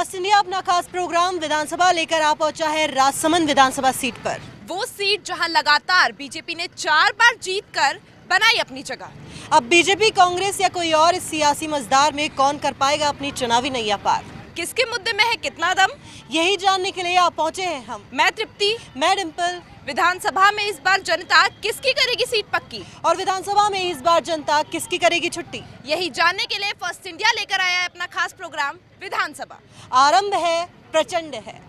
First India अपना खास programme विधानसभा लेकर आ पहुंचा है राजसमंद विधानसभा सीट पर। वो सीट जहां लगातार बीजेपी ने 4 बार जीतकर बनाई अपनी जगह। अब बीजेपी, कांग्रेस या कोई और इस सियासी मजदार में कौन कर पाएगा अपनी चुनावी नैया पार। किसके मुद्दे में है कितना दम, यही जानने के लिए आप पहुंचे हैं हम। मैं तृप्ति, मैं डिम्पल। विधानसभा में इस बार जनता किसकी करेगी सीट पक्की, और विधानसभा में इस बार जनता किसकी करेगी छुट्टी, यही जानने के लिए फर्स्ट इंडिया लेकर आया है अपना खास प्रोग्राम विधानसभा। आरंभ है, प्रचंड है।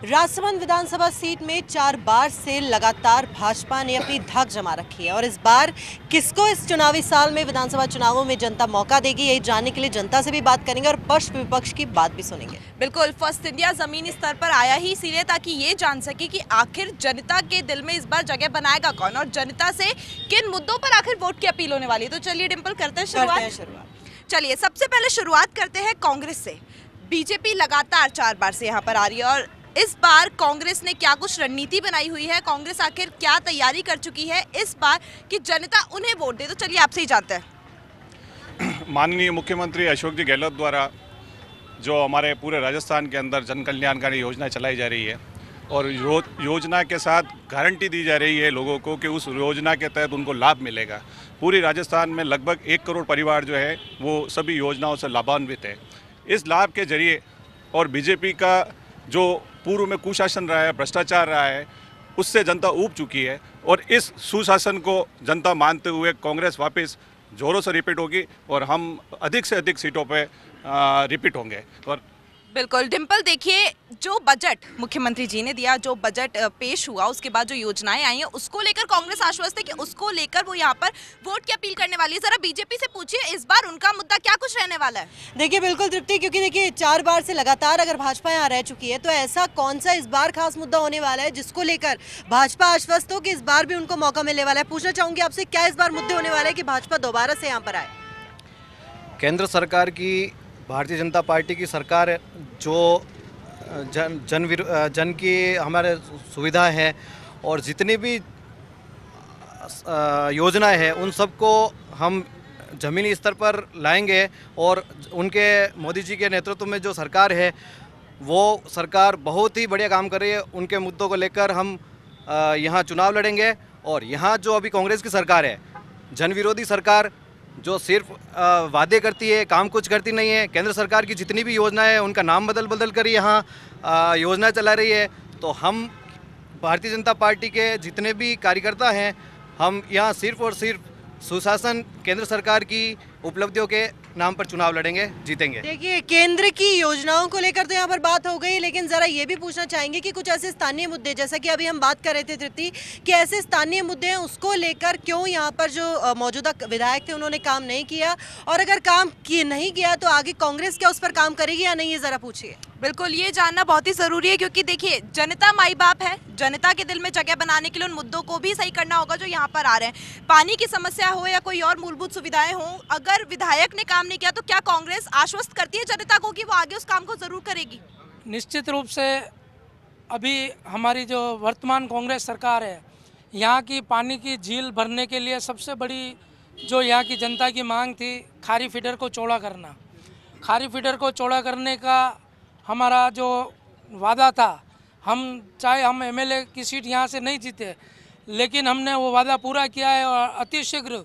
राजसमंद विधानसभा सीट में 4 बार से लगातार भाजपा ने अपनी धाक जमा रखी है और इस बार किसको इस चुनावी साल में विधानसभा चुनावों में जनता मौका देगी, यही जानने के लिए जनता से भी बात करेंगे और पक्ष विपक्ष की बात भी सुनेंगे। बिल्कुल, फर्स्ट इंडिया जमीनी स्तर पर आया ही इसीलिए ताकि ये जान सके कि आखिर जनता के दिल में इस बार जगह बनाएगा कौन और जनता से किन मुद्दों पर आखिर वोट की अपील होने वाली है। तो चलिए डिम्पल करते हैं शुरुआत। चलिए सबसे पहले शुरुआत करते हैं कांग्रेस से। बीजेपी लगातार 4 बार से यहाँ पर आ रही है और इस बार कांग्रेस ने क्या कुछ रणनीति बनाई हुई है, कांग्रेस आखिर क्या तैयारी कर चुकी है इस बार कि जनता उन्हें वोट दे। तो चलिए आपसे ही जानते हैं। माननीय मुख्यमंत्री अशोक जी गहलोत द्वारा जो हमारे पूरे राजस्थान के अंदर जन कल्याणकारी योजना चलाई जा रही है और योजना के साथ गारंटी दी जा रही है लोगों को कि उस योजना के तहत उनको लाभ मिलेगा। पूरी राजस्थान में लगभग 1 करोड़ परिवार जो है वो सभी योजनाओं से लाभान्वित है। इस लाभ के जरिए और बीजेपी का जो पूर्व में कुशासन रहा है, भ्रष्टाचार रहा है, उससे जनता ऊब चुकी है और इस सुशासन को जनता मानते हुए कांग्रेस वापस जोरों से रिपीट होगी और हम अधिक से अधिक सीटों पे रिपीट होंगे। और बिल्कुल डिम्पल, देखिए जो बजट मुख्यमंत्री जी ने दिया, जो बजट पेश हुआ, उसके बाद जो योजनाएं आई हैं उसको लेकर कांग्रेस आश्वस्त है कि उसको लेकर वो यहाँ पर वोट की अपील करने वाली है। जरा बीजेपी से पूछिए इस बार उनका मुद्दा क्या कुछ रहने वाला है। देखिए बिल्कुल तृप्ति, क्योंकि देखिए 4 बार से लगातार अगर भाजपा यहाँ रह चुकी है तो ऐसा कौन सा इस बार खास मुद्दा होने वाला है जिसको लेकर भाजपा आश्वस्त हो कि इस बार भी उनको मौका मिलने वाला है। पूछना चाहूंगी आपसे, क्या इस बार मुद्दे होने वाले हैं कि भाजपा दोबारा से यहाँ पर आए। केंद्र सरकार की, भारतीय जनता पार्टी की सरकार जो जन की हमारे सुविधा है और जितनी भी योजनाएं हैं उन सबको हम ज़मीनी स्तर पर लाएंगे और उनके मोदी जी के नेतृत्व में जो सरकार है वो सरकार बहुत ही बढ़िया काम कर रही है। उनके मुद्दों को लेकर हम यहाँ चुनाव लड़ेंगे और यहाँ जो अभी कांग्रेस की सरकार है, जन विरोधी सरकार जो सिर्फ वादे करती है, काम कुछ करती नहीं है। केंद्र सरकार की जितनी भी योजनाएं हैं उनका नाम बदल कर यहाँ योजना चला रही है। तो हम भारतीय जनता पार्टी के जितने भी कार्यकर्ता हैं, हम यहाँ सिर्फ और सिर्फ सुशासन, केंद्र सरकार की उपलब्धियों के नाम पर चुनाव लड़ेंगे, जीतेंगे। देखिए केंद्र की योजनाओं को लेकर तो यहाँ पर बात हो गई, लेकिन जरा ये भी पूछना चाहेंगे कि कुछ ऐसे स्थानीय मुद्दे, जैसा कि अभी हम बात कर रहे थे तृप्ति, कि ऐसे स्थानीय मुद्दे हैं उसको लेकर क्यों यहाँ पर जो मौजूदा विधायक थे उन्होंने काम नहीं किया, और अगर काम नहीं किया तो आगे कांग्रेस क्या उस पर काम करेगी या नहीं, ये जरा पूछिए। बिल्कुल, ये जानना बहुत ही जरूरी है क्योंकि देखिए जनता माई बाप है, जनता के दिल में जगह बनाने के लिए उन मुद्दों को भी सही करना होगा जो यहाँ पर आ रहे हैं। पानी की समस्या हो या कोई और मूलभूत सुविधाएं हो, अगर विधायक ने काम नहीं किया तो क्या कांग्रेस आश्वस्त करती है जनता को कि वो आगे उस काम को जरूर करेगी? निश्चित रूप से अभी हमारी जो वर्तमान कांग्रेस सरकार है, यहाँ की पानी की झील भरने के लिए सबसे बड़ी जो यहाँ की जनता की मांग थी, खारी फीडर को चौड़ा करना। खारी फीडर को चौड़ा करने का हमारा जो वादा था, चाहे हम एमएलए की सीट यहाँ से नहीं जीते, लेकिन हमने वो वादा पूरा किया है और अतिशीघ्र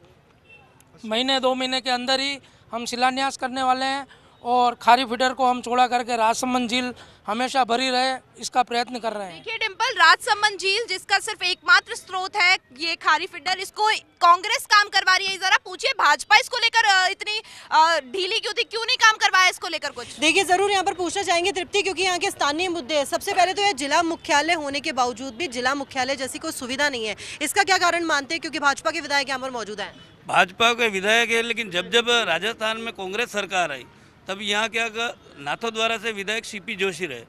महीने 2 महीने के अंदर ही हम शिलान्यास करने वाले हैं और खारी फीडर को हम चौड़ा करके राजसमंद झील हमेशा भरी रहे, इसका प्रयत्न कर रहे हैं। देखिए डिम्पल, राजसमंद झील जिसका सिर्फ एकमात्र स्रोत है ये खारी फीडर, इसको कांग्रेस काम करवा रही है। जरा पूछिए भाजपा इसको लेकर इतनी ढीली क्यों थी, क्यों नहीं काम करवाया इसको लेकर कुछ? देखिए जरूर यहाँ पर पूछना चाहेंगे तृप्ति, क्योंकि यहाँ के स्थानीय मुद्दे हैं। सबसे पहले तो यह जिला मुख्यालय होने के बावजूद भी जिला मुख्यालय जैसी कोई सुविधा नहीं है, इसका क्या कारण मानते हैं? क्योंकि भाजपा के विधायक यहाँ पर मौजूद है। भाजपा के विधायक है, लेकिन जब राजस्थान में कांग्रेस सरकार आई तब यहाँ क्या नाथद्वारा से विधायक सीपी जोशी रहे,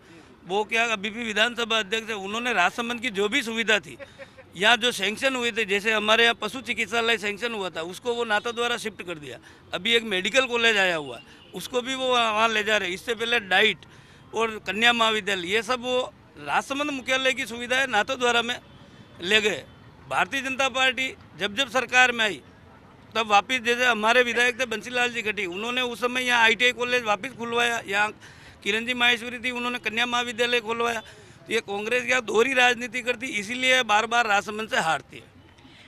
वो क्या अभी भी विधानसभा अध्यक्ष है, उन्होंने राजसमंद की जो भी सुविधा थी यहाँ जो सैंक्शन हुए थे, जैसे हमारे यहाँ पशु चिकित्सालय सैंक्शन हुआ था उसको वो नाथद्वारा शिफ्ट कर दिया। अभी एक मेडिकल कॉलेज आया हुआ उसको भी वो वहाँ ले जा रहे। इससे पहले डाइट और कन्या महाविद्यालय, ये सब वो राजसमंद मुख्यालय की सुविधाएं नाथद्वारा में ले गए। भारतीय जनता पार्टी जब जब सरकार में आई तब वापस, जैसे हमारे विधायक थे बंसीलाल जी खटी, उन्होंने उस समय यहाँ ITI कॉलेज वापस खुलवाया, यहाँ किरण जी माहेश्वरी थी, उन्होंने कन्या महाविद्यालय खुलवाया। तो ये कांग्रेस क्या दोहरी राजनीति करती, इसीलिए बार बार राजसमंद से हारती है।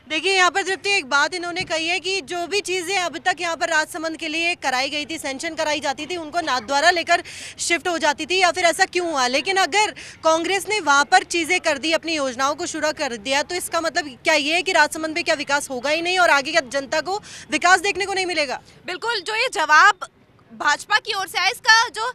देखिए यहाँ पर तृप्ति एक बात इन्होंने कही है कि जो भी चीज़ें अब तक यहाँ पर राजसमंद के लिए कराई गई थी, सेंक्शन कराई जाती थी, उनको नाथद्वारा लेकर शिफ्ट हो जाती थी, या फिर ऐसा क्यों हुआ। लेकिन अगर कांग्रेस ने वहाँ पर चीज़ें कर दी, अपनी योजनाओं को शुरू कर दिया, तो इसका मतलब क्या ये है कि राजसमंद में क्या विकास होगा ही नहीं और आगे क्या जनता को विकास देखने को नहीं मिलेगा। बिल्कुल, जो ये जवाब भाजपा की ओर से आया, इसका जो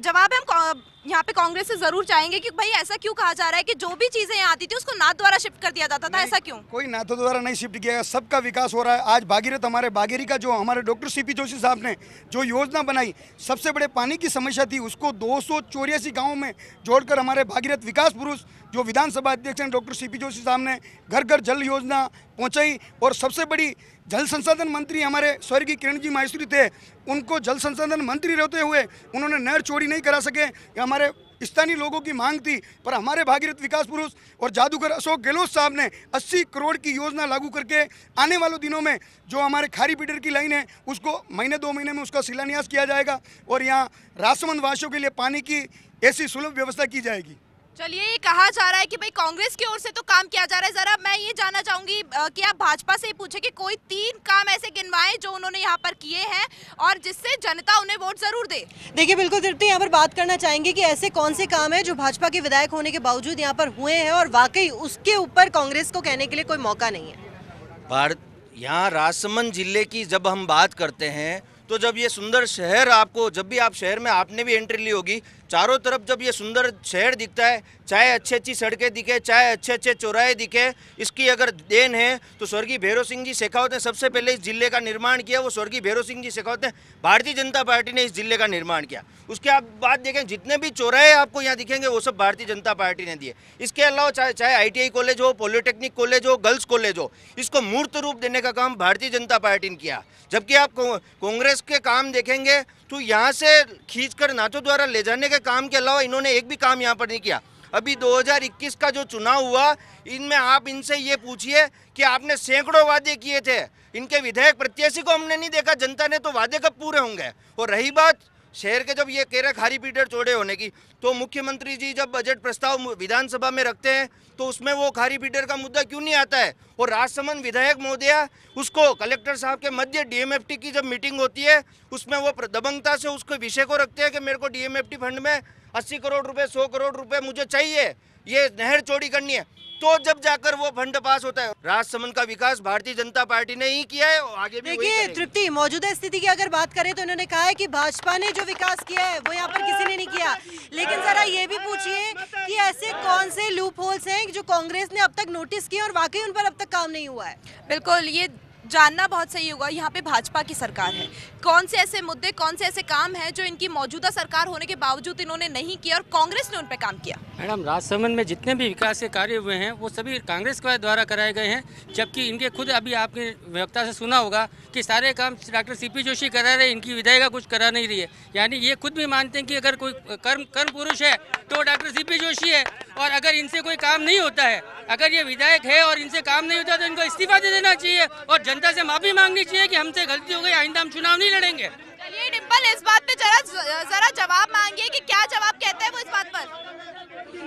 जवाब है हम यहाँ पे कांग्रेस से जरूर चाहेंगे कि भाई ऐसा क्यों कहा जा रहा है कि जो भी चीजें यहाँ आती थी उसको नाथ द्वारा शिफ्ट कर दिया जाता था, ऐसा क्यों? कोई नाथों द्वारा नहीं शिफ्ट किया गया, सबका विकास हो रहा है। आज भागीरथ, हमारे बागेरी का जो हमारे डॉक्टर CP जोशी साहब ने जो योजना बनाई, सबसे बड़े पानी की समस्या थी, उसको 284 गाँव में जोड़कर हमारे भागीरथ विकास पुरुष जो विधानसभा अध्यक्ष हैं डॉक्टर CP जोशी साहब ने घर घर जल योजना पहुँचाई। और सबसे बड़ी जल संसाधन मंत्री हमारे स्वर्गीय किरण जी माहेश्वरी थे, उनको जल संसाधन मंत्री रहते हुए उन्होंने नहर चौड़ी नहीं करा सके। हमारे स्थानीय लोगों की मांग थी, पर हमारे भागीरथ विकास पुरुष और जादूगर अशोक गहलोत साहब ने 80 करोड़ की योजना लागू करके आने वाले दिनों में जो हमारे खारी फीडर की लाइन है उसको महीने 2 महीने में उसका शिलान्यास किया जाएगा और यहाँ राजसमंद वासियों के लिए पानी की ऐसी सुलभ व्यवस्था की जाएगी। चलिए, ये कहा जा रहा है कि भाई कांग्रेस की ओर से तो काम किया जा रहा है, जरा मैं ये जानना चाहूंगी कि आप भाजपा से ही पूछे कि कोई 3 काम ऐसे गिनवाएं जो उन्होंने यहाँ पर किए हैं और जिससे जनता उन्हें वोट जरूर दे। देखिए बिल्कुल तृप्ति, यहाँ पर बात करना चाहेंगे कि ऐसे कौन से काम है जो भाजपा के विधायक होने के बावजूद यहाँ पर हुए हैं और वाकई उसके ऊपर कांग्रेस को कहने के लिए कोई मौका नहीं है। यहाँ राजसमंद जिले की जब हम बात करते हैं तो जब ये सुंदर शहर, आपको जब भी आप शहर में आपने भी एंट्री ली होगी, चारों तरफ जब ये सुंदर शहर दिखता है, चाहे अच्छी अच्छी सड़कें दिखे, चाहे अच्छे अच्छे चौराहे दिखे, इसकी अगर देन है तो स्वर्गीय भैरव सिंह जी शेखावत ने सबसे पहले इस जिले का निर्माण किया। वो स्वर्गीय भैरव सिंह जी शेखावत ने, भारतीय जनता पार्टी ने इस जिले का निर्माण किया। उसके आप बात देखें, जितने भी चौराहे आपको यहाँ दिखेंगे वो सब भारतीय जनता पार्टी ने दिए। इसके अलावा चाहे ITI कॉलेज हो, पॉलिटेक्निक कॉलेज हो, गर्ल्स कॉलेज हो, इसको मूर्त रूप देने का काम भारतीय जनता पार्टी ने किया। जबकि आप कांग्रेस के काम देखेंगे तो यहाँ से खींचकर नाथों द्वारा ले जाने के काम के अलावा इन्होंने एक भी काम यहाँ पर नहीं किया। अभी 2021 का जो चुनाव हुआ, इनमें आप इनसे ये पूछिए कि आपने सैकड़ों वादे किए थे, इनके विधायक प्रत्याशी को हमने नहीं देखा, जनता ने तो वादे कब पूरे होंगे। और रही बात शहर के, जब ये कह रहे खारी फीडर चौड़े होने की, तो मुख्यमंत्री जी जब बजट प्रस्ताव विधानसभा में रखते हैं तो उसमें वो खारी फीडर का मुद्दा क्यों नहीं आता है। और राजसमंद विधायक महोदया उसको कलेक्टर साहब के मध्य DMFT की जब मीटिंग होती है उसमें वो दबंगता से उसको विषय को रखते हैं कि मेरे को DMFT फंड में 80 करोड़ रुपए, 100 करोड़ रुपए मुझे चाहिए, ये नहर चौड़ी करनी है, तो जब जाकर वो फंड पास होता है। राजसमंद का विकास भारतीय जनता पार्टी ने ही किया है और आगे भी वही देखिए करेगी। तृप्ति, मौजूदा स्थिति की अगर बात करें तो इन्होंने कहा है कि भाजपा ने जो विकास किया है वो यहाँ पर किसी ने नहीं किया। लेकिन जरा ये भी पूछिए कि ऐसे कौन से लूप होल्स हैं जो कांग्रेस ने अब तक नोटिस किए और वाकई उन पर अब तक काम नहीं हुआ है। बिल्कुल, ये जानना बहुत सही होगा। यहाँ पे भाजपा की सरकार है, कौन से ऐसे मुद्दे, कौन से ऐसे काम हैं जो इनकी मौजूदा सरकार होने के बावजूद इन्होंने नहीं किया और कांग्रेस ने उन पे काम किया? मैडम, राजसमंद में जितने भी विकास के कार्य हुए हैं वो सभी कांग्रेस के द्वारा कराए गए हैं, जबकि इनके खुद अभी आपने वक्ता से सुना होगा कि सारे काम डॉक्टर CP जोशी करा रहे, इनकी विधायिका कुछ करा नहीं रही है। यानी ये खुद भी मानते हैं कि अगर कोई कर्म पुरुष है तो डॉक्टर CP जोशी है, और अगर इनसे कोई काम नहीं होता है, अगर ये विधायक है और इनसे काम नहीं होता तो इनको इस्तीफा दे देना चाहिए और जनता से माफी मांगनी चाहिए कि हमसे गलती हो गई, आइंदा हम चुनाव नहीं लड़ेंगे। चलिए डिम्पल, इस बात पे जरा जवाब मांगिए कि क्या जवाब कहते हैं वो इस बात पर।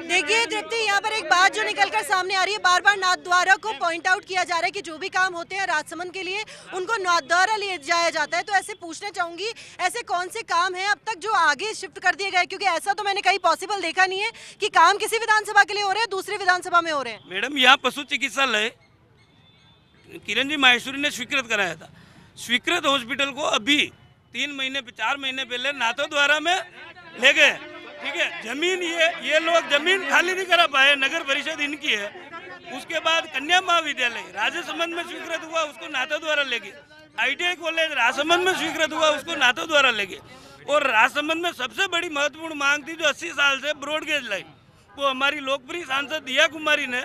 देखिए तृप्ति, यहाँ पर एक बात जो निकलकर सामने आ रही है, बार बार नाथद्वारा को पॉइंट आउट किया जा रहा है कि जो भी काम होते हैं राजसमंद के लिए उनको नाथद्वारा ले जाया जाता है। तो ऐसे पूछना चाहूंगी, ऐसे कौन से काम हैं अब तक जो आगे शिफ्ट कर दिए गए, क्योंकि ऐसा तो मैंने कहीं पॉसिबल देखा नहीं है कि काम किसी विधानसभा के लिए हो रहे हैं दूसरी विधानसभा में हो रहे हैं। मैडम, यहाँ पशु चिकित्सालय किरण जी माहेश्वरी ने स्वीकृत कराया था। स्वीकृत हॉस्पिटल को अभी 4 महीने पहले नाथों द्वारा में ले गए। ठीक है, जमीन ये लोग जमीन खाली नहीं करा पाए, नगर परिषद इनकी है। उसके बाद कन्या महाविद्यालय राजसमंद में स्वीकृत हुआ, उसको नाथों द्वारा ले गए। ITI कॉलेज राजसमंद में स्वीकृत हुआ, उसको नाथों द्वारा ले गए। और राजसमंद में सबसे बड़ी महत्वपूर्ण मांग थी जो 80 साल से ब्रॉडगेज लाइन, वो हमारी लोकप्रिय सांसद दिया कुमारी ने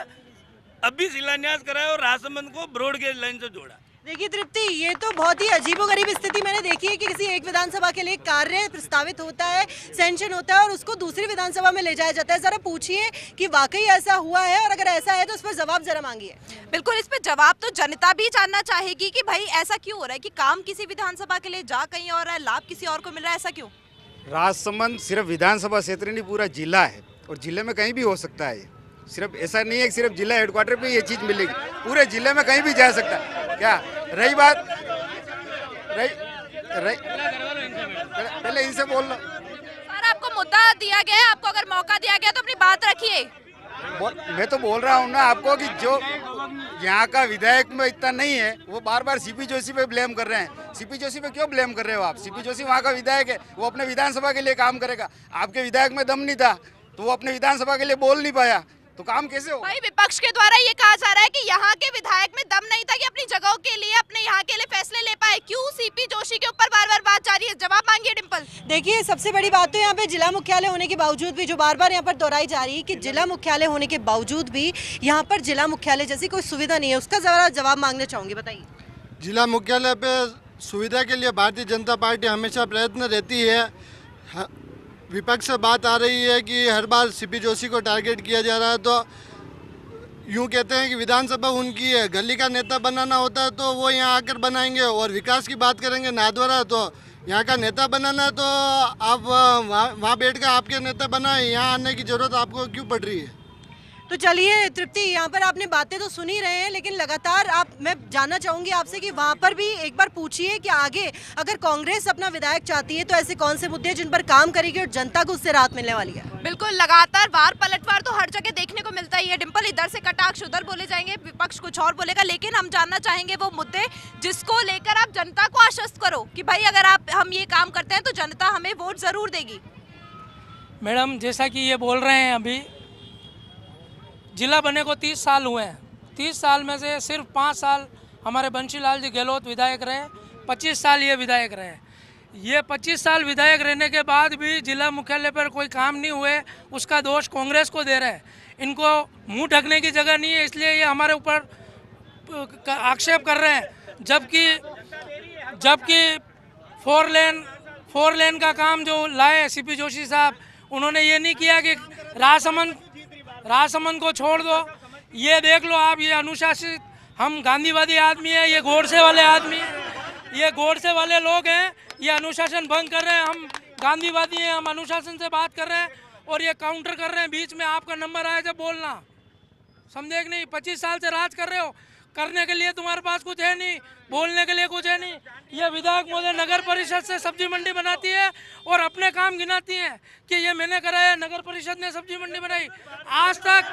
अभी शिलान्यास कराया और राजसमंद को ब्रॉडगेज लाइन से जोड़ा। देखिए तृप्ति, ये तो बहुत ही अजीबोगरीब स्थिति मैंने देखी है कि किसी एक विधानसभा के लिए कार्य प्रस्तावित होता है, सेंशन होता है और उसको दूसरी विधानसभा में ले जाया जाता है। जरा पूछिए कि वाकई ऐसा हुआ है, और अगर ऐसा है तो उस पर जवाब जरा मांगिए। बिल्कुल, इस पे जवाब तो जनता भी जानना चाहेगी कि भाई ऐसा क्यों हो रहा है कि काम किसी विधानसभा के लिए जा कहीं और है, लाभ किसी और को मिल रहा है, ऐसा क्यों? राजसमंद सिर्फ विधानसभा क्षेत्र नहीं, पूरा जिला है और जिले में कहीं भी हो सकता है। सिर्फ ऐसा नहीं है कि सिर्फ जिला हेडक्वार्टर पे ये चीज़ मिलेगी, पूरे जिले में कहीं भी जा सकता है। क्या रही बात पहले इनसे बोल लो सर, आपको मुद्दा दिया गया है, आपको अगर मौका दिया गया तो अपनी बात रखिए। मैं तो बोल रहा हूँ ना आपको कि जो यहाँ का विधायक में इतना नहीं है, वो बार बार सीपी जोशी पे ब्लेम कर रहे हैं। सीपी जोशी पे क्यों ब्लेम कर रहे हो आप? सीपी जोशी वहाँ का विधायक है, वो अपने विधानसभा के लिए काम करेगा। आपके विधायक में दम नहीं था तो वो अपने विधानसभा के लिए बोल नहीं पाया, तो काम कैसे हो? भाई विपक्ष के द्वारा ये कहा जा रहा है कि यहाँ के विधायक में दम नहीं था कि अपनी जगहों के लिए, अपने यहाँ के लिए फैसले ले पाए। क्यों सीपी जोशी के ऊपर बार बार बात जारी है? जवाब मांगिए डिम्पल। देखिए, सबसे बड़ी बात तो यहाँ पे जिला मुख्यालय होने के बावजूद भी, जो बार बार यहाँ पर दोहराई जा रही है कि जिला मुख्यालय होने के बावजूद भी यहाँ पर जिला मुख्यालय जैसी कोई सुविधा नहीं है, उसका जरा जवाब मांगना चाहूंगी। बताइए। जिला मुख्यालय पे सुविधा के लिए भारतीय जनता पार्टी हमेशा प्रयत्न रहती है। विपक्ष से बात आ रही है कि हर बार सीपी जोशी को टारगेट किया जा रहा है, तो यूँ कहते हैं कि विधानसभा उनकी है, गली का नेता बनाना होता है तो वो यहाँ आकर बनाएंगे, और विकास की बात करेंगे नाथद्वारा तो यहाँ का नेता बनाना है तो आप वहाँ बैठ कर आपके नेता बनाए, यहाँ आने की ज़रूरत आपको क्यों पड़ रही है? तो चलिए तृप्ति, यहाँ पर आपने बातें तो सुन ही रहे हैं, लेकिन लगातार मैं जानना चाहूंगी आपसे कि वहाँ पर भी एक बार पूछिए कि आगे अगर कांग्रेस अपना विधायक चाहती है तो ऐसे कौन से मुद्दे जिन पर काम करेगी और जनता को उससे राहत मिलने वाली है। बिल्कुल, लगातार वार पलटवार तो हर जगह देखने को मिलता ही है डिम्पल। इधर से कटाक्ष उधर बोले जाएंगे, विपक्ष कुछ और बोलेगा, लेकिन हम जानना चाहेंगे वो मुद्दे जिसको लेकर आप जनता को आश्वस्त करो कि भाई अगर हम ये काम करते हैं तो जनता हमें वोट जरूर देगी। मैडम, जैसा कि ये बोल रहे हैं, अभी जिला बने को 30 साल हुए हैं। 30 साल में से सिर्फ 5 साल हमारे बंशीलाल जी गहलोत विधायक रहे, 25 साल ये विधायक रहे। ये 25 साल विधायक रहने के बाद भी जिला मुख्यालय पर कोई काम नहीं हुए, उसका दोष कांग्रेस को दे रहे हैं। इनको मुंह ढकने की जगह नहीं है, इसलिए ये हमारे ऊपर आक्षेप कर रहे हैं। जबकि फोर लेन का काम जो लाए सीपी जोशी साहब, उन्होंने ये नहीं किया कि राजसमंद को छोड़ दो। ये देख लो आप, ये अनुशासित, हम गांधीवादी आदमी है, ये गोडसे वाले आदमी है, ये गोडसे वाले लोग हैं, ये अनुशासन भंग कर रहे हैं। हम गांधीवादी हैं, हम अनुशासन से बात कर रहे हैं और ये काउंटर कर रहे हैं। बीच में आपका नंबर आया जब बोलना, समझे कि नहीं? 25 साल से राज कर रहे हो, करने के लिए तुम्हारे पास कुछ है नहीं, बोलने के लिए कुछ है नहीं। ये विधायक महोदय नगर परिषद से सब्जी मंडी बनाती है और अपने काम गिनाती है कि ये मैंने कराया, नगर परिषद ने सब्जी मंडी बनाई। आज तक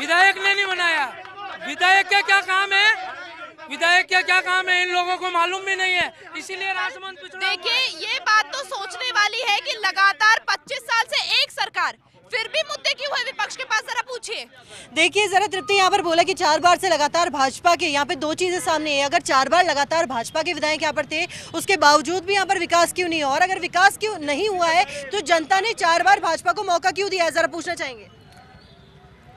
विधायक ने नहीं बनाया। विधायक का क्या काम है? विधायक का क्या काम है इन लोगों को मालूम भी नहीं है, इसीलिए राजसमंद पिछड़ा। देखिए, ये बात तो सोचने वाली है कि लगातार 25 साल से एक सरकार, फिर भी मुद्दे क्यों है विपक्ष के पास? जरा पूछिए। देखिए जरा तृप्ति, यहाँ पर बोला कि 4 बार से लगातार भाजपा के, यहाँ पे 2 चीजें सामने है। अगर 4 बार लगातार भाजपा के विधायक यहाँ पर थे, उसके बावजूद भी यहाँ पर विकास क्यों नहीं हुआ? और अगर विकास क्यों नहीं हुआ है तो जनता ने 4 बार भाजपा को मौका क्यों दिया है? जरा पूछना चाहेंगे।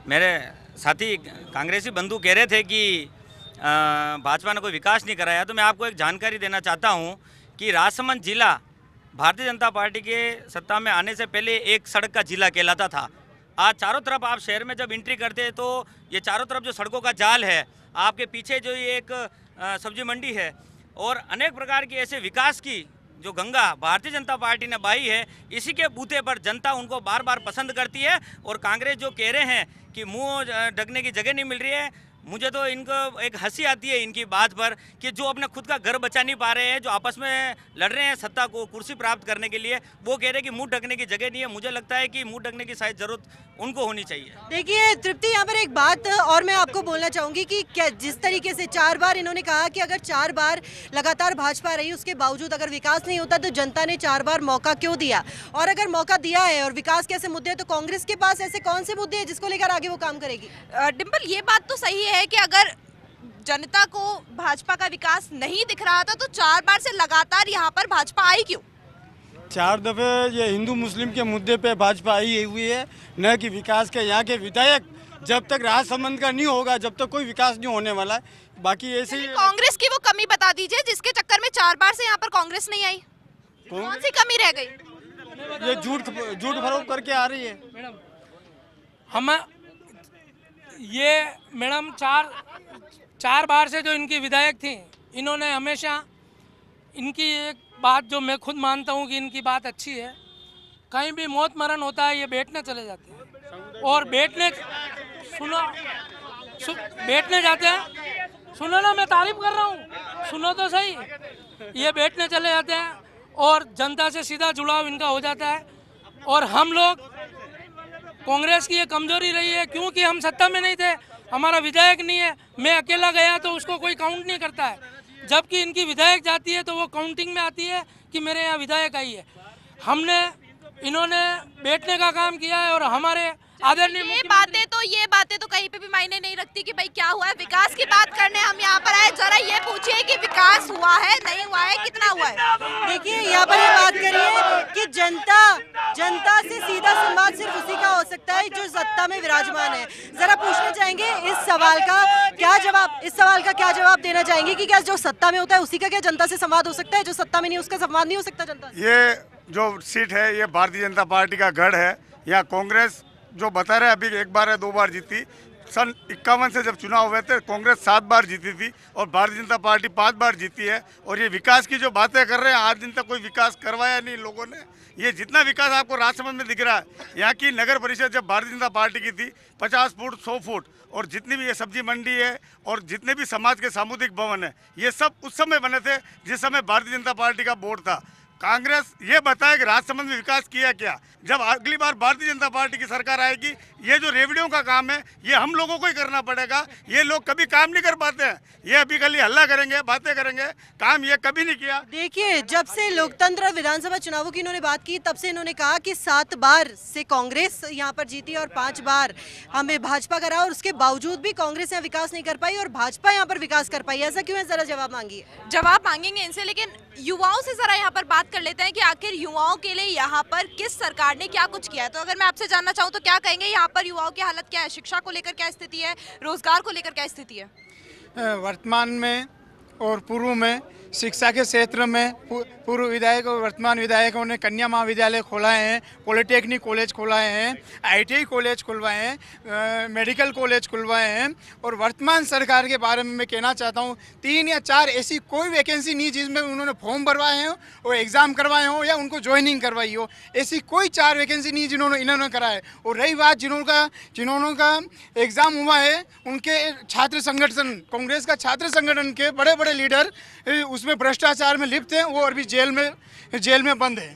मेरे साथी कांग्रेसी बंधु कह रहे थे कि भाजपा ने कोई विकास नहीं कराया, तो मैं आपको एक जानकारी देना चाहता हूँ कि राजसमंद जिला भारतीय जनता पार्टी के सत्ता में आने से पहले एक सड़क का जिला कहलाता था। आज चारों तरफ आप शहर में जब एंट्री करते हैं तो ये चारों तरफ जो सड़कों का जाल है, आपके पीछे जो ये एक सब्जी मंडी है और अनेक प्रकार की ऐसे विकास की जो गंगा भारतीय जनता पार्टी ने बहाई है, इसी के बूते पर जनता उनको बार बार पसंद करती है। और कांग्रेस जो कह रहे हैं कि मुंह ढकने की जगह नहीं मिल रही है, मुझे तो इनको एक हंसी आती है इनकी बात पर कि जो अपने खुद का घर बचा नहीं पा रहे हैं, जो आपस में लड़ रहे हैं सत्ता को, कुर्सी प्राप्त करने के लिए, वो कह रहे हैं कि मुंह ढकने की जगह नहीं है। मुझे लगता है कि मुंह ढकने की शायद जरूरत उनको होनी चाहिए। देखिए तृप्ति, यहाँ पर एक बात और मैं आपको बोलना चाहूंगी कि क्या जिस तरीके से 4 बार इन्होंने कहा कि अगर 4 बार लगातार भाजपा रही, उसके बावजूद अगर विकास नहीं होता तो जनता ने 4 बार मौका क्यों दिया? और अगर मौका दिया है और विकास के ऐसे मुद्दे हैं तो कांग्रेस के पास ऐसे कौन से मुद्दे हैं जिसको लेकर आगे वो काम करेगी? डिम्पल, ये बात तो सही है कि अगर जनता को भाजपा का विकास नहीं दिख रहा था तो 4 बार से लगातार यहाँ पर भाजपा आई क्यों? 4 दफे ये हिंदू मुस्लिम के मुद्दे पे भाजपा आई हुई है, न कि विकास के। यहाँ के विधायक जब तक राजसमंद का नहीं होगा, जब तक कोई विकास नहीं होने वाला है। बाकी ऐसे ही कांग्रेस की वो कमी बता दीजिए जिसके चक्कर में 4 बार से यहाँ पर कांग्रेस नहीं आई। कौन सी कमी रह गई? ये झूठ फरोख्त करके आ रही है मैडम। हम ये मैडम चार बार से जो इनकी विधायक थी, इन्होंने हमेशा इनकी एक बात जो मैं खुद मानता हूँ कि इनकी बात अच्छी है, कहीं भी मौत मरण होता है ये बैठने चले जाते हैं और बैठने जाते हैं। सुनो ना, मैं तारीफ कर रहा हूँ, सुनो तो सही। ये बैठने चले जाते हैं और जनता से सीधा जुड़ाव इनका हो जाता है। और हम लोग कांग्रेस की ये कमजोरी रही है क्योंकि हम सत्ता में नहीं थे, हमारा विधायक नहीं है। मैं अकेला गया तो उसको कोई काउंट नहीं करता है, जबकि इनकी विधायक जाती है तो वो काउंटिंग में आती है कि मेरे यहाँ विधायक आई है। इन्होंने बैठने का काम किया है और हमारे आदरणीय ये बातें तो कहीं पे भी मायने नहीं रखती कि भाई क्या हुआ है। विकास की बात करने हम यहाँ पर आए, जरा ये पूछिए कि विकास हुआ है, नहीं हुआ है, कितना हुआ है? देखिए यहाँ पर ये बात करिए कि जनता से सीधा संवाद सिर्फ उसी का हो सकता है जो सत्ता में विराजमान है। जरा पूछना चाहेंगे इस सवाल का क्या जवाब देना चाहेंगे कि क्या जो सत्ता में होता है उसी का क्या जनता से संवाद हो सकता है, जो सत्ता में नहीं उसका संवाद नहीं हो सकता जनता से? ये जो सीट है ये भारतीय जनता पार्टी का गढ़ है। यहाँ कांग्रेस जो बता रहे अभी 1 बार या 2 बार जीती। सन 51 से जब चुनाव हुए थे कांग्रेस 7 बार जीती थी और भारतीय जनता पार्टी 5 बार जीती है। और ये विकास की जो बातें कर रहे हैं, आज दिन तक कोई विकास करवाया नहीं लोगों ने। ये जितना विकास आपको राजसमंद में दिख रहा है, यहाँ की नगर परिषद जब भारतीय जनता पार्टी की थी 50 फुट 100 फुट, और जितनी भी ये सब्जी मंडी है और जितने भी समाज के सामुदायिक भवन है, ये सब उस समय बने थे जिस समय भारतीय जनता पार्टी का बोर्ड था। कांग्रेस ये बताए कि राजसमंद में विकास किया क्या? जब अगली बार भारतीय जनता पार्टी की सरकार आएगी, ये जो रेवड़ियों का काम है ये हम लोगों को ही करना पड़ेगा। ये लोग कभी काम नहीं कर पाते हैं, ये अभी खाली हल्ला करेंगे, बातें करेंगे, काम ये कभी नहीं किया। देखिए, जब से लोकतंत्र और विधानसभा चुनावों की इन्होंने बात की, तब से इन्होंने कहा कि 7 बार से कांग्रेस यहाँ पर जीती और 5 बार हमें भाजपा का रहा, और उसके बावजूद भी कांग्रेस यहाँ विकास नहीं कर पाई और भाजपा यहाँ पर विकास कर पाई। ऐसा क्यों है? जरा जवाब मांगिए। जवाब मांगेंगे इनसे, लेकिन युवाओं से जरा यहाँ पर बात कर लेते हैं कि आखिर युवाओं के लिए यहाँ पर किस सरकार ने क्या कुछ किया है। तो अगर मैं आपसे जानना चाहूँ तो क्या कहेंगे, यहाँ पर युवाओं की हालत क्या है? शिक्षा को लेकर क्या स्थिति है, रोजगार को लेकर क्या स्थिति है? वर्तमान में और पूर्व में शिक्षा के क्षेत्र में पूर्व विधायक और वर्तमान विधायकों ने कन्या महाविद्यालय खोलाए हैं, पॉलिटेक्निक कॉलेज खोलाए हैं, आईटीआई कॉलेज खुलवाए हैं, मेडिकल कॉलेज खुलवाए हैं। और वर्तमान सरकार के बारे में मैं कहना चाहता हूं, 3 या 4 ऐसी कोई वैकेंसी नहीं जिसमें उन्होंने फॉर्म भरवाए हों और एग्ज़ाम करवाए हों या उनको ज्वाइनिंग करवाई हो। ऐसी कोई 4 वैकेंसी नहीं जिन्होंने इन्होंने कराए। और रही बात जिन्होंने का एग्ज़ाम हुआ है, उनके छात्र संगठन, कांग्रेस का छात्र संगठन के बड़े बड़े लीडर उसमें भ्रष्टाचार में लिप्त हैं, वो अभी जेल में बंद है।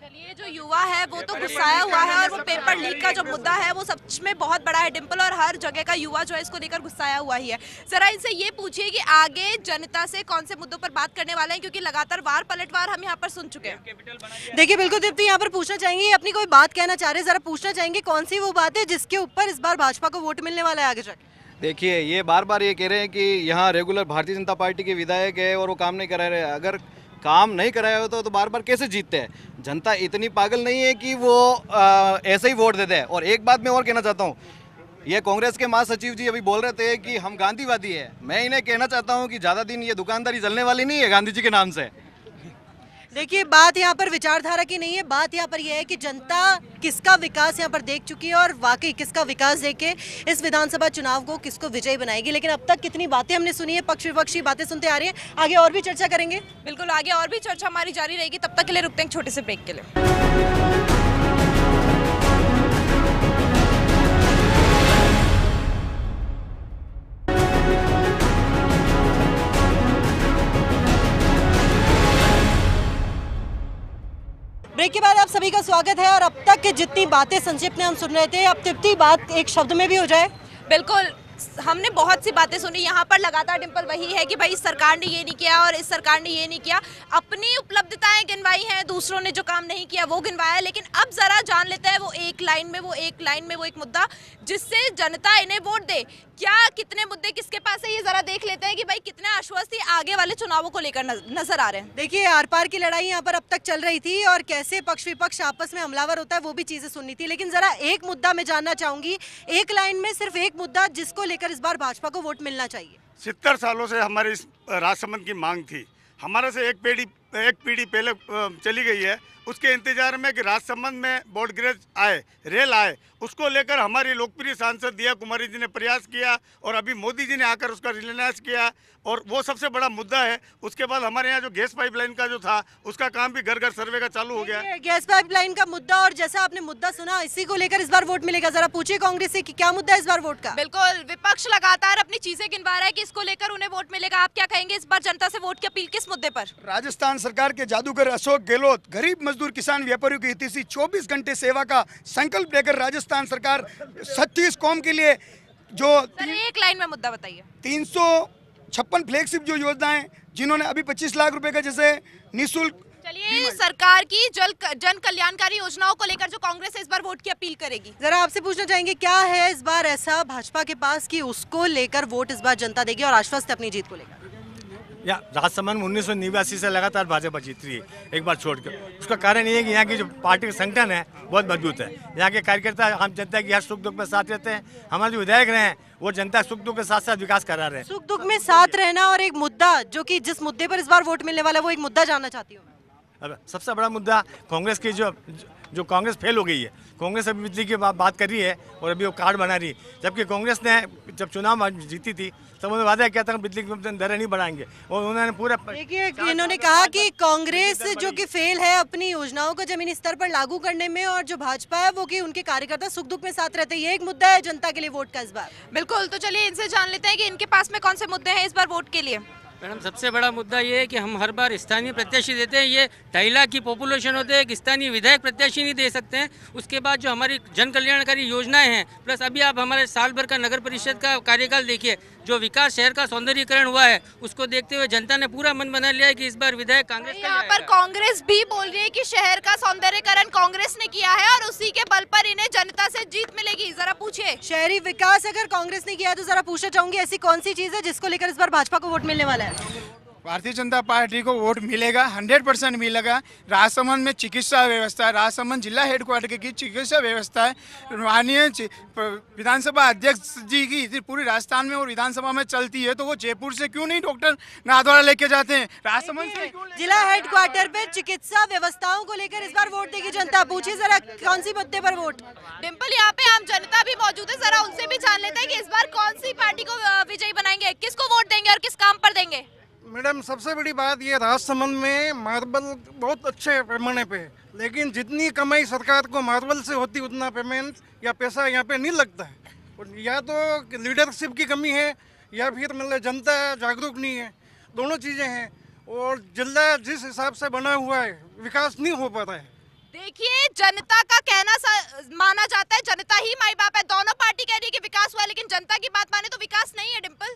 चलिए, जो युवा है वो तो गुस्साया हुआ है और वो पेपर लीक का जो मुद्दा है वो सच में बहुत बड़ा है डिम्पल, और हर जगह का युवा जो है इसको लेकर गुस्साया हुआ ही है। जरा इनसे ये पूछिए कि आगे जनता से कौन से मुद्दों पर बात करने वाले हैं, क्योंकि लगातार वार पलटवार हम यहाँ पर सुन चुके हैं। देखिए, बिल्कुल दीप्ति यहाँ पर पूछना चाहेंगे, अपनी कोई बात कहना चाह रहे हैं, जरा पूछना चाहेंगे कौन सी वो बात है जिसके ऊपर इस बार भाजपा को वोट मिलने वाला है आगे जाके? देखिए, ये बार ये कह रहे हैं कि यहाँ रेगुलर भारतीय जनता पार्टी के विधायक है और वो काम नहीं करा रहे। अगर काम नहीं कराया होता तो बार कैसे जीतते हैं? जनता इतनी पागल नहीं है कि वो ऐसे ही वोट देते हैं। और एक बात मैं और कहना चाहता हूँ, ये कांग्रेस के महासचिव जी अभी बोल रहे थे कि हम गांधीवादी है। मैं इन्हें कहना चाहता हूँ कि ज़्यादा दिन ये दुकानदारी चलने वाली नहीं है गांधी जी के नाम से। देखिए, बात यहाँ पर विचारधारा की नहीं है, बात यहाँ पर यह है कि जनता किसका विकास यहाँ पर देख चुकी है और वाकई किसका विकास देख के इस विधानसभा चुनाव को किसको विजयी बनाएगी। लेकिन अब तक कितनी बातें हमने सुनी है, पक्ष विपक्षी बातें सुनते आ रही हैं, आगे और भी चर्चा करेंगे। बिल्कुल, आगे और भी चर्चा हमारी जारी रहेगी। तब तक के लिए रुकते हैं छोटे से ब्रेक के लिए। ब्रेक के बाद आप सभी का स्वागत है। और अब तक की जितनी बातें संक्षिप्त में हम सुन रहे थे, अब तृप्ति बात एक शब्द में भी हो जाए। बिल्कुल, हमने बहुत सी बातें सुनी यहाँ पर। लगातार डिम्पल वही है कि भाई इस सरकार ने ये नहीं किया और इस सरकार ने ये नहीं किया। अपनी उपलब्धताएं गिनवाई हैं, दूसरों ने जो काम नहीं किया वो गिनवाया। लेकिन अब जरा जान लेते हैं वो एक लाइन में वो एक मुद्दा जिससे जनता इन्हें वोट दे। क्या कितने मुद्दे किसके पास है, ये जरा देख लेते हैं कि भाई कितने आश्वस्ति आगे वाले चुनावों को लेकर नजर आ रहे हैं। देखिए, आर पार की लड़ाई यहाँ पर अब तक चल रही थी और कैसे पक्ष विपक्ष आपस में हमलावर होता है वो भी चीजें सुननी थी। लेकिन जरा एक मुद्दा मैं जानना चाहूंगी, एक लाइन में सिर्फ एक मुद्दा जिसको लेकर इस बार भाजपा को वोट मिलना चाहिए। 70 सालों से हमारी इस राजसमंद की मांग थी। हमारे से एक पीढ़ी पहले चली गई है, उसके इंतजार में कि राजसमंद में ब्रॉडगेज आए, रेल आए, उसको लेकर हमारी लोकप्रिय सांसद दिया कुमारी जी ने प्रयास किया और अभी मोदी जी ने आकर उसका शिलान्यास किया और वो सबसे बड़ा मुद्दा है। उसके बाद हमारे यहाँ जो गैस पाइपलाइन का जो था उसका काम भी घर घर सर्वे का चालू हो गया। गैस पाइपलाइन का मुद्दा, और जैसा आपने मुद्दा सुना, इसी को लेकर इस बार वोट मिलेगा। जरा पूछिए कांग्रेस से कि क्या मुद्दा है इस बार वोट का। बिल्कुल, विपक्ष लगातार अपनी चीजें गिनवा रहा है कि इसको लेकर उन्हें वोट मिलेगा। आप क्या कहेंगे इस बार जनता से वोट की अपील किस मुद्दे पर? राजस्थान सरकार के जादूगर अशोक गहलोत गरीब मजदूर किसान व्यापारियों की हितैषी 24 घंटे सेवा का संकल्प लेकर राजस्थान सरकार 36 कौम के लिए जो एक लाइन में मुद्दा बताइए। 356 फ्लैगशिप जो योजनाएं, जिन्होंने अभी 25 लाख रुपए का जैसे निःशुल्क। चलिए, सरकार की जन कल्याणकारी योजनाओं को लेकर जो कांग्रेस इस बार वोट की अपील करेगी। जरा आपसे पूछना चाहेंगे क्या है इस बार ऐसा भाजपा के पास कि उसको लेकर वोट इस बार जनता देगी और आश्वस्त है अपनी जीत को लेकर? या राजसमंद 1989 से लगातार भाजपा जीत रही है, एक बार छोड़कर। उसका कारण ये है कि यहाँ की जो पार्टी का संगठन है बहुत मजबूत है। यहाँ के कार्यकर्ता आम जनता की हर सुख दुख में साथ रहते हैं। हमारे जो विधायक रहे हैं वो जनता सुख दुख के साथ साथ विकास करा रहे हैं। सुख दुख में साथ रहना और एक मुद्दा जो कि जिस मुद्दे पर इस बार वोट मिलने वाला है, वो एक मुद्दा जानना चाहती हूँ। अब सबसे बड़ा मुद्दा कांग्रेस की जो कांग्रेस फेल हो गई है। कांग्रेस अभी बिजली की बात कर रही है और अभी वो कार्ड बना रही है, जबकि कांग्रेस ने जब चुनाव जीती थी तब उन्होंने वादा किया था बिजली की दरें नहीं बढ़ाएंगे और उन्होंने पूरा। देखिए, इन्होंने कहा कि कांग्रेस जो कि फेल है अपनी योजनाओं को जमीनी स्तर पर लागू करने में, और जो भाजपा है वो कि उनके कार्यकर्ता सुख दुख में साथ रहते हैं। ये एक मुद्दा है जनता के लिए वोट का इस बार। बिल्कुल, तो चलिए इनसे जान लेते हैं कि इनके पास में कौन से मुद्दे हैं इस बार वोट के लिए। मैडम, सबसे बड़ा मुद्दा ये है कि हम हर बार स्थानीय प्रत्याशी देते हैं। ये 2.5 लाख की पॉपुलेशन होते हैं, एक स्थानीय विधायक प्रत्याशी नहीं दे सकते हैं। उसके बाद जो हमारी जन कल्याणकारी योजनाएं हैं, प्लस अभी आप हमारे साल भर का नगर परिषद का कार्यकाल देखिए, जो विकास शहर का सौंदर्यीकरण हुआ है, उसको देखते हुए जनता ने पूरा मन बना लिया है कि इस बार विधायक कांग्रेस का। यहाँ पर कांग्रेस भी बोल रही है कि शहर का सौंदर्यीकरण कांग्रेस ने किया है और उसी के बल पर इन्हें जनता से जीत मिलेगी। जरा पूछिए। शहरी विकास अगर कांग्रेस ने किया है तो जरा पूछना चाहूंगी ऐसी कौन सी चीज है जिसको लेकर इस बार भाजपा को वोट मिलने वाला है? भारतीय जनता पार्टी को वोट मिलेगा, 100% मिलेगा। राजसमंद में चिकित्सा व्यवस्था है, राजसमंद जिला हेडक्वार्टर की चिकित्सा व्यवस्था है। माननीय विधानसभा अध्यक्ष जी की पूरी राजस्थान में और विधानसभा में चलती है, तो वो जयपुर से क्यों नहीं डॉक्टर नाथद्वारा लेके जाते हैं? राजसमंद से जिला हेडक्वार्टर पे चिकित्सा व्यवस्थाओं को लेकर इस बार वोट देगी जनता। पूछिए जरा कौन सी मुद्दे पर वोट। डिम्पल, यहाँ पे आम जनता भी मौजूद है, जरा उनसे भी जान लेते हैं कि इस बार कौन सी पार्टी को विजयी बनाएंगे, किसको वोट देंगे और किस काम पर देंगे। मैडम, सबसे बड़ी बात ये राजसमंद में मार्बल बहुत अच्छे पैमाने पे है, लेकिन जितनी कमाई सरकार को मार्बल से होती उतना पेमेंट या पैसा यहाँ पे नहीं लगता है। और या तो लीडरशिप की कमी है या फिर मतलब जनता जागरूक नहीं है, दोनों चीज़ें हैं। और जिला जिस हिसाब से बना हुआ है विकास नहीं हो पा रहा है। देखिए, जनता का कहना माना जाता है, जनता ही माई बाप है। दोनों पार्टी कह रही है कि विकास हुआ, लेकिन जनता की बात माने तो विकास नहीं है। डिम्पल,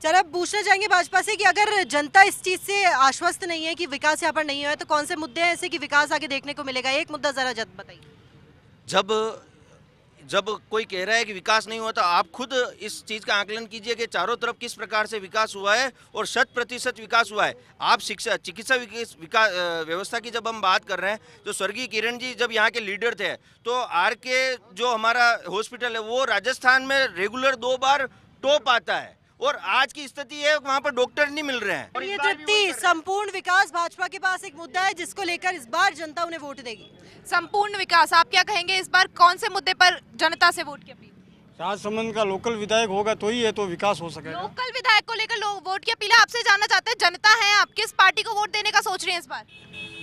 चलो पूछना चाहेंगे भाजपा से कि अगर जनता इस चीज से आश्वस्त नहीं है कि विकास यहाँ पर नहीं हुआ है, तो कौन से मुद्दे हैं ऐसे कि विकास आगे देखने को मिलेगा? एक मुद्दा जरा बताइए। जब कोई कह रहा है कि विकास नहीं हुआ, तो आप खुद इस चीज़ का आकलन कीजिए कि चारों तरफ किस प्रकार से विकास हुआ है और 100% विकास हुआ है। आप चिकित्सा विकास व्यवस्था की जब हम बात कर रहे हैं, तो स्वर्गीय किरण जी जब यहाँ के लीडर थे, तो आरके जो हमारा हॉस्पिटल है वो राजस्थान में रेगुलर 2 बार टॉप आता है, और आज की स्थिति है वहाँ पर डॉक्टर नहीं मिल रहे हैं। और ये तृप्ति, संपूर्ण विकास भाजपा के पास एक मुद्दा है जिसको लेकर इस बार जनता उन्हें वोट देगी। संपूर्ण विकास, आप क्या कहेंगे इस बार कौन से मुद्दे पर जनता से वोट की अपील? राजसमंद का लोकल विधायक होगा तो ही है तो विकास हो सकेगा। लोकल विधायक को लेकर लोग वोट की अपील आपसे जानना चाहते हैं। जनता है, आप किस पार्टी को वोट देने का सोच रहे हैं इस बार?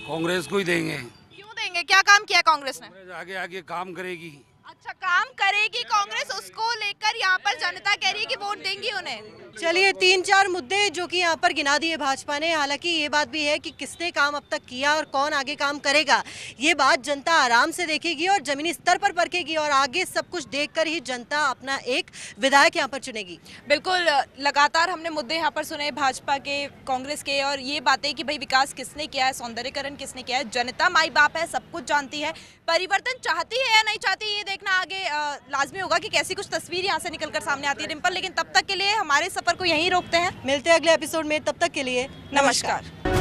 कांग्रेस को ही देंगे। क्यों देंगे, क्या काम किया कांग्रेस ने? आगे आगे काम करेगी। अच्छा, काम करेगी कांग्रेस, उसको लेकर यहाँ पर जनता कह रही है कि वोट देंगी उन्हें। चलिए, 3-4 मुद्दे जो कि यहाँ पर गिना दिए भाजपा ने। हालांकि ये बात भी है कि किसने काम अब तक किया और कौन आगे काम करेगा, ये बात जनता आराम से देखेगी और जमीनी स्तर पर परखेगी, और आगे सब कुछ देखकर ही जनता अपना एक विधायक यहाँ पर चुनेगी। बिल्कुल, लगातार हमने मुद्दे यहाँ पर सुने भाजपा के, कांग्रेस के, और ये बातें कि भाई विकास किसने किया है, सौंदर्यीकरण किसने किया है। जनता माई बाप है, सब कुछ जानती है। परिवर्तन चाहती है या नहीं चाहती, ये देखना आगे लाजमी होगा कि कैसी कुछ तस्वीर यहाँ से निकलकर सामने आती है। डिम्पल, लेकिन तब तक के लिए हमारे सफर को यहीं रोकते हैं। मिलते हैं अगले एपिसोड में, तब तक के लिए नमस्कार।